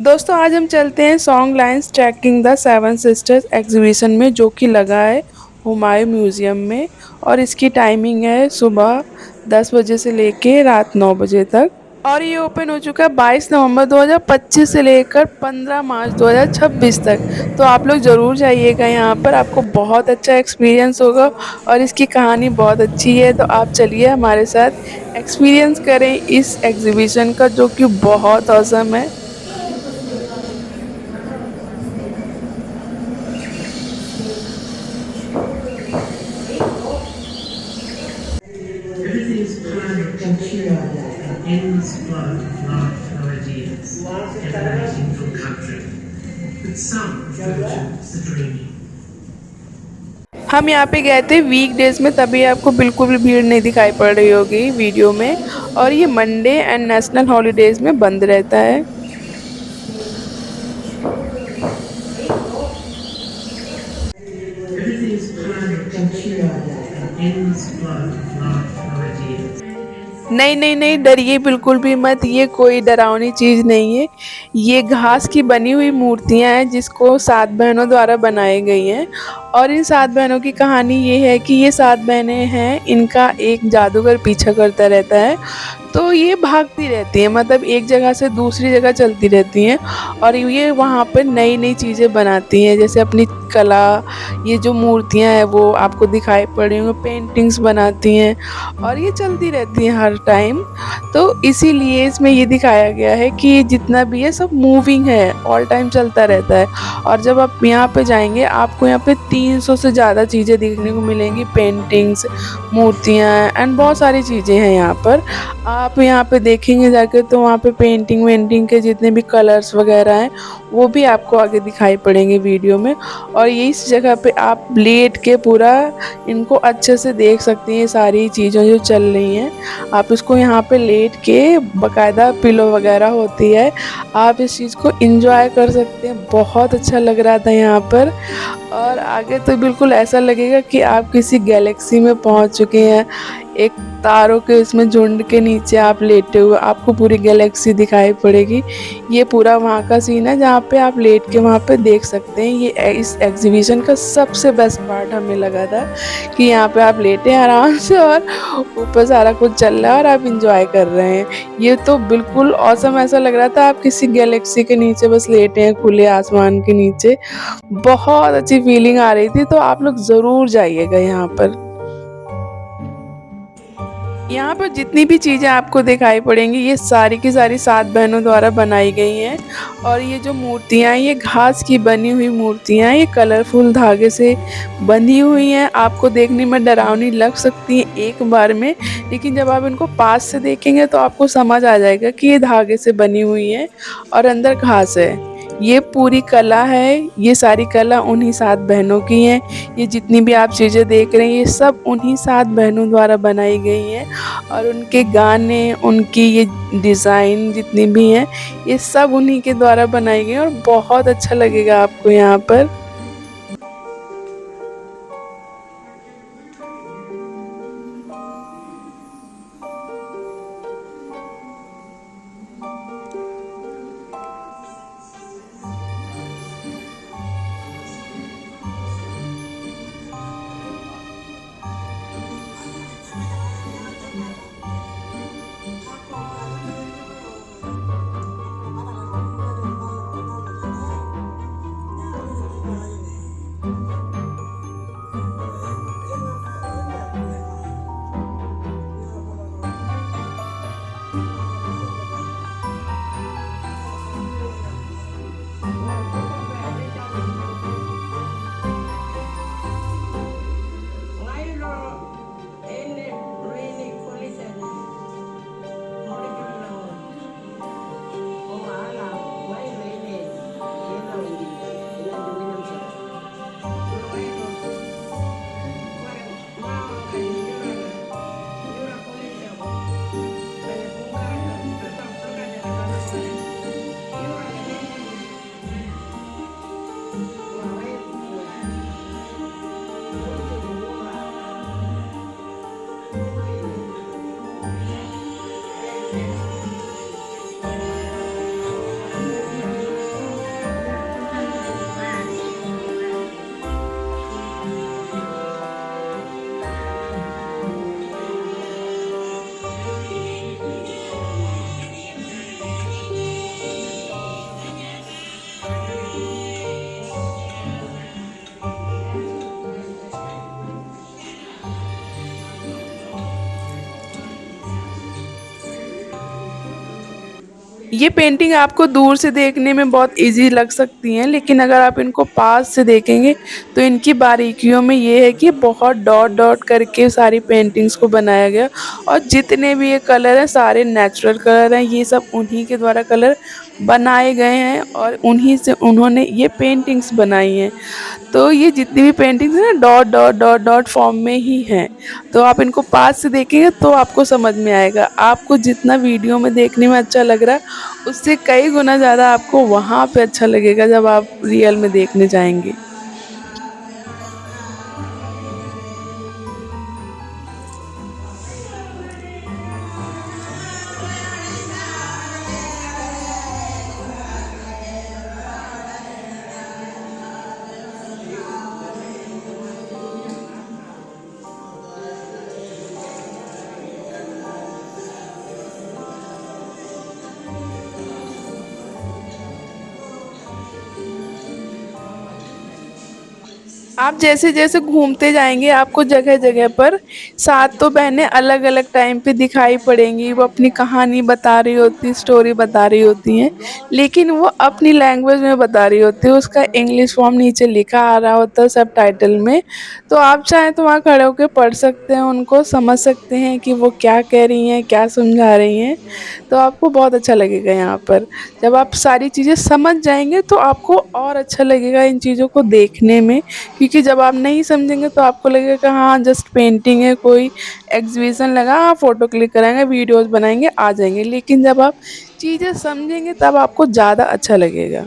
दोस्तों आज हम चलते हैं song lines tracking the seven sisters exhibition में, जो कि लगा है हुमायूं म्यूजियम में। और इसकी टाइमिंग है सुबह 10 बजे से लेके रात 9 बजे तक। और ये ओपन हो चुका है 22 नवंबर 2025 से लेकर 15 मार्च 2026 तक। तो आप लोग ज़रूर जाइएगा, यहाँ पर आपको बहुत अच्छा एक्सपीरियंस होगा और इसकी कहानी बहुत अच्छी है। तो आप चलिए हमारे साथ एक्सपीरियंस करें इस एग्जीबिशन का, जो कि बहुत औसम है। Everything is planned to cure an endless flow of large-scale ideas emanating from country, but some refer to as the dreaming. हम यहाँ पे गए थे वीक डेज में, तभी आपको बिल्कुल भी भीड़ नहीं दिखाई पड़ रही होगी वीडियो में। और ये मंडे एंड नेशनल हॉलीडेज में बंद रहता है। Everything is planned to cure an endless flow of large-scale ideas. नहीं नहीं नहीं, डरिए बिल्कुल भी मत, ये कोई डरावनी चीज़ नहीं है। ये घास की बनी हुई मूर्तियाँ हैं जिसको 7 बहनों द्वारा बनाई गई हैं। और इन 7 बहनों की कहानी ये है कि ये 7 बहनें हैं, इनका एक जादूगर पीछा करता रहता है। तो ये भागती रहती हैं, मतलब एक जगह से दूसरी जगह चलती रहती हैं। और ये वहाँ पर नई नई चीज़ें बनाती हैं, जैसे अपनी कला। ये जो मूर्तियाँ हैं वो आपको दिखाई पड़ रही होंगी, पेंटिंग्स बनाती हैं और ये चलती रहती हैं हर टाइम। तो इसीलिए इसमें ये दिखाया गया है कि जितना भी है सब मूविंग है, ऑल टाइम चलता रहता है। और जब आप यहाँ पे जाएंगे आपको यहाँ पे 300 से ज़्यादा चीज़ें देखने को मिलेंगी, पेंटिंग्स, मूर्तियाँ एंड बहुत सारी चीज़ें हैं यहाँ पर। आप यहाँ पे देखेंगे जाके तो वहाँ पे पेंटिंग वेंटिंग के जितने भी कलर्स वगैरह हैं वो भी आपको आगे दिखाई पड़ेंगे वीडियो में। और ये इस जगह पे आप लेट के पूरा इनको अच्छे से देख सकते हैं, सारी चीज़ें जो चल रही हैं। आप इसको यहाँ पे लेट के, बाकायदा पिलो वगैरह होती है, आप इस चीज़ को एंजॉय कर सकते हैं। बहुत अच्छा लग रहा था यहाँ पर। और आगे तो बिल्कुल ऐसा लगेगा कि आप किसी गैलेक्सी में पहुँच चुके हैं। एक तारों के इसमें झुंड के नीचे आप लेटे हुए, आपको पूरी गैलेक्सी दिखाई पड़ेगी। ये पूरा वहाँ का सीन है जहाँ पे आप लेट के वहाँ पे देख सकते हैं। ये इस एग्जीबिशन का सबसे बेस्ट पार्ट हमें लगा था कि यहाँ पे आप लेटे हैं आराम से और ऊपर सारा कुछ चल रहा है और आप इंजॉय कर रहे हैं। ये तो बिल्कुल औसम, ऐसा लग रहा था आप किसी गैलेक्सी के नीचे बस लेटे हैं, खुले आसमान के नीचे। बहुत अच्छी फीलिंग आ रही थी। तो आप लोग ज़रूर जाइएगा यहाँ पर। यहाँ पर जितनी भी चीज़ें आपको दिखाई पड़ेंगी ये सारी की सारी 7 बहनों द्वारा बनाई गई हैं। और ये जो मूर्तियाँ हैं ये घास की बनी हुई मूर्तियाँ हैं, ये कलरफुल धागे से बंधी हुई हैं। आपको देखने में डरावनी लग सकती हैं एक बार में, लेकिन जब आप इनको पास से देखेंगे तो आपको समझ आ जाएगा कि ये धागे से बनी हुई हैं और अंदर घास है। ये पूरी कला है, ये सारी कला उन्हीं 7 बहनों की हैं। ये जितनी भी आप चीज़ें देख रहे हैं ये सब उन्हीं 7 बहनों द्वारा बनाई गई हैं। और उनके गाने, उनकी ये डिज़ाइन जितनी भी हैं ये सब उन्हीं के द्वारा बनाई गई हैं। और बहुत अच्छा लगेगा आपको यहाँ पर। ये पेंटिंग आपको दूर से देखने में बहुत इजी लग सकती हैं, लेकिन अगर आप इनको पास से देखेंगे तो इनकी बारीकियों में ये है कि बहुत डॉट डॉट करके सारी पेंटिंग्स को बनाया गया। और जितने भी ये कलर हैं सारे नेचुरल कलर हैं, ये सब उन्हीं के द्वारा कलर बनाए गए हैं और उन्हीं से उन्होंने ये पेंटिंग्स बनाई हैं। तो ये जितनी भी पेंटिंग्स हैं ना dot dot dot dot form में ही हैं। तो आप इनको पास से देखेंगे तो आपको समझ में आएगा। आपको जितना वीडियो में देखने में अच्छा लग रहा है उससे कई गुना ज़्यादा आपको वहाँ पे अच्छा लगेगा जब आप रियल में देखने जाएंगे। आप जैसे-जैसे घूमते जाएँगे आपको जगह-जगह पर 7 तो बहनें अलग-अलग टाइम पे दिखाई पड़ेंगी, वो अपनी कहानी बता रही होती, स्टोरी बता रही होती हैं, लेकिन वो अपनी लैंग्वेज में बता रही होती है, उसका इंग्लिश फॉर्म नीचे लिखा आ रहा होता है सबटाइटल में। तो आप चाहें तो वहाँ खड़े होके पढ़ सकते हैं उनको, समझ सकते हैं कि वो क्या कह रही हैं, क्या समझा रही हैं, तो आपको बहुत अच्छा लगेगा यहाँ पर। जब आप सारी चीज़ें समझ जाएँगे तो आपको और अच्छा लगेगा इन चीज़ों को देखने में, क्योंकि जब आप नहीं समझेंगे तो आपको लगेगा कि हाँ जस्ट पेंटिंग है, कोई एग्जीबिशन लगा, हाँ फोटो क्लिक कराएंगे, वीडियोस बनाएंगे, आ जाएंगे। लेकिन जब आप चीज़ें समझेंगे तब आपको ज़्यादा अच्छा लगेगा।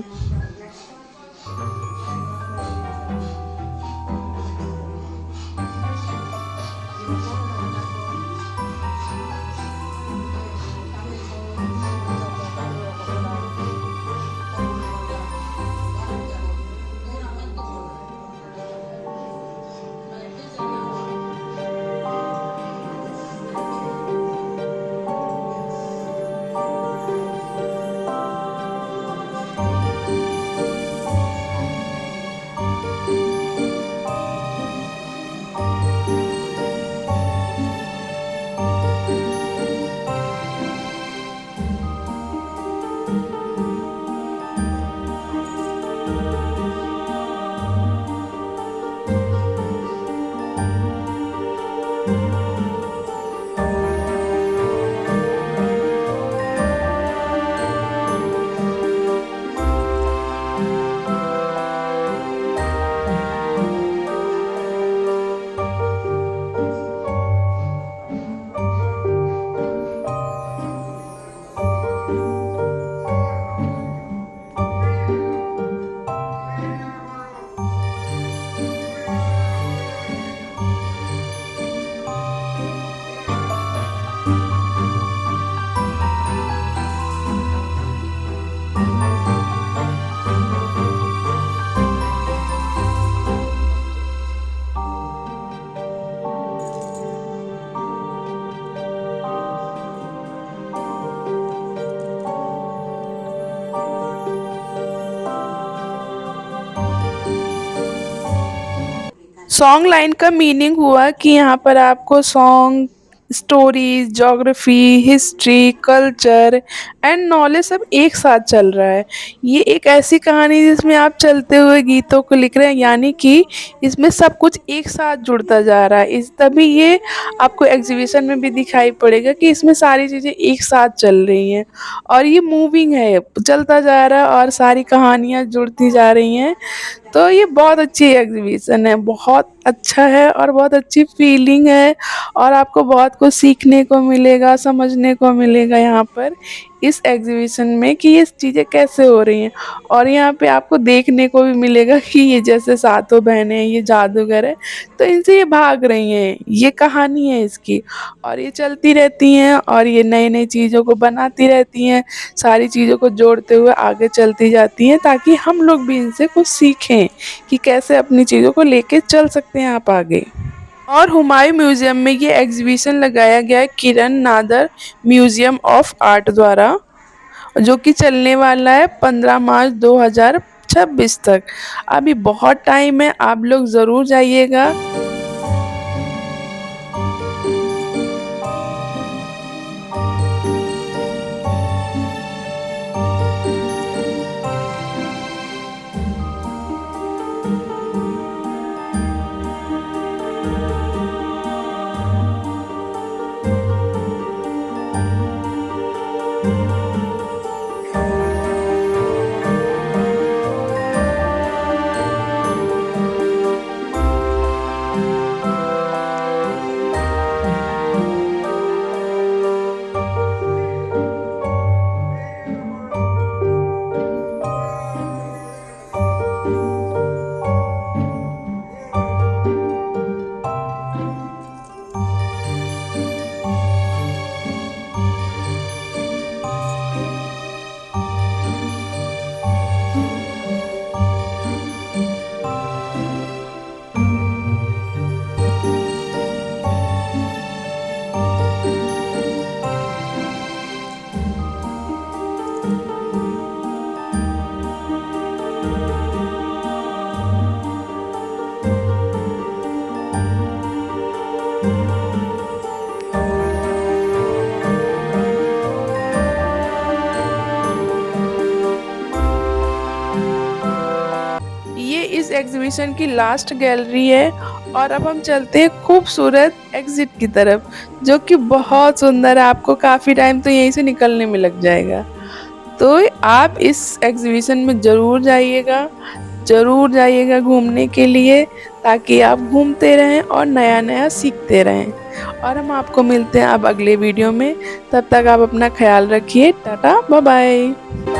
सॉन्ग लाइन का मीनिंग हुआ कि यहाँ पर आपको song, stories, geography, history, culture and knowledge सब एक साथ चल रहा है। ये एक ऐसी कहानी है जिसमें आप चलते हुए गीतों को लिख रहे हैं, यानी कि इसमें सब कुछ एक साथ जुड़ता जा रहा है। इस तभी ये आपको एग्जीबिशन में भी दिखाई पड़ेगा कि इसमें सारी चीज़ें एक साथ चल रही हैं और ये मूविंग है, चलता जा रहा है और सारी कहानियाँ जुड़ती जा रही हैं। तो ये बहुत अच्छी एग्जीबिशन है, बहुत अच्छा है और बहुत अच्छी फीलिंग है और आपको बहुत कुछ सीखने को मिलेगा, समझने को मिलेगा यहाँ पर इस एग्जीबिशन में कि ये चीज़ें कैसे हो रही हैं। और यहाँ पे आपको देखने को भी मिलेगा कि ये जैसे सातों बहनें हैं, ये जादूगर है, तो इनसे ये भाग रही हैं, ये कहानी है इसकी। और ये चलती रहती हैं और ये नई-नई चीज़ों को बनाती रहती हैं, सारी चीज़ों को जोड़ते हुए आगे चलती जाती हैं ताकि हम लोग भी इनसे कुछ सीखें कि कैसे अपनी चीज़ों को लेके चल सकते हैं आप आगे। और हुमायूं म्यूजियम में ये एग्जीबिशन लगाया गया है किरण नादर म्यूजियम ऑफ आर्ट द्वारा, जो कि चलने वाला है 15 मार्च 2026 तक। अभी बहुत टाइम है, आप लोग ज़रूर जाइएगा। इस एग्जीबिशन की लास्ट गैलरी है और अब हम चलते हैं खूबसूरत एग्जिट की तरफ, जो कि बहुत सुंदर है। आपको काफ़ी टाइम तो यहीं से निकलने में लग जाएगा। तो आप इस एग्जीबिशन में ज़रूर जाइएगा घूमने के लिए, ताकि आप घूमते रहें और नया नया सीखते रहें। और हम आपको मिलते हैं अब अगले वीडियो में। तब तक आप अपना ख्याल रखिए। Tata bye bye.